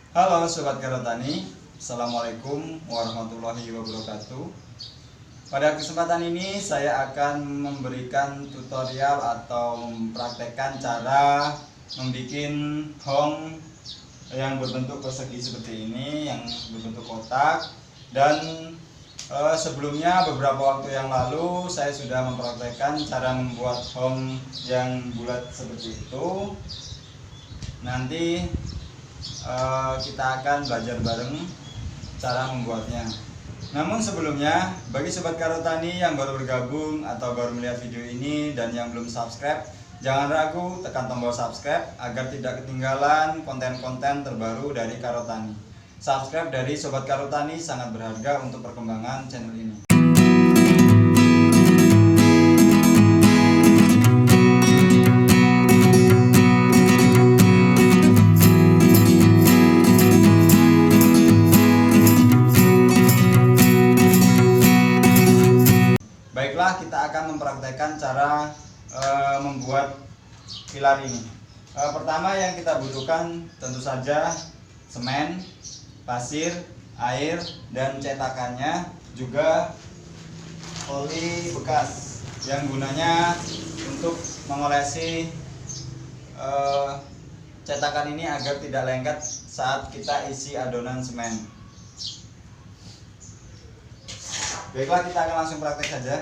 Halo Sobat Karotani, Assalamualaikum warahmatullahi wabarakatuh. Pada kesempatan ini saya akan memberikan tutorial atau mempraktekkan cara membuat home yang berbentuk persegi seperti ini, yang berbentuk kotak. Dan sebelumnya beberapa waktu yang lalu saya sudah mempraktekkan cara membuat home yang bulat seperti itu. Nanti kita akan belajar bareng cara membuatnya. Namun sebelumnya, bagi Sobat Karotani yang baru bergabung atau baru melihat video ini dan yang belum subscribe, jangan ragu tekan tombol subscribe agar tidak ketinggalan konten-konten terbaru dari Karotani. Subscribe dari Sobat Karotani sangat berharga untuk perkembangan channel ini. Baiklah, kita akan mempraktekkan cara membuat pilar ini. Pertama yang kita butuhkan tentu saja semen, pasir, air, dan cetakannya, juga oli bekas yang gunanya untuk mengolesi cetakan ini agar tidak lengket saat kita isi adonan semen. Baiklah, kita akan langsung praktek saja.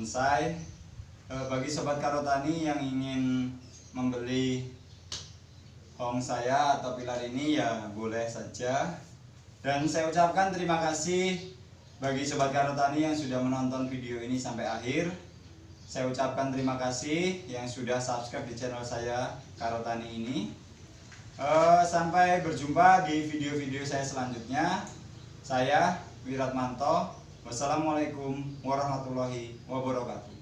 bonsai. Bagi sobat karotani yang ingin membeli hong saya atau pilar ini ya boleh saja. Dan saya ucapkan terima kasih bagi sobat karotani yang sudah menonton video ini sampai akhir. Saya ucapkan terima kasih yang sudah subscribe di channel saya Karotani ini. Sampai berjumpa di video-video saya selanjutnya. Saya Wiratmanto. Wassalamualaikum warahmatullahi wabarakatuh.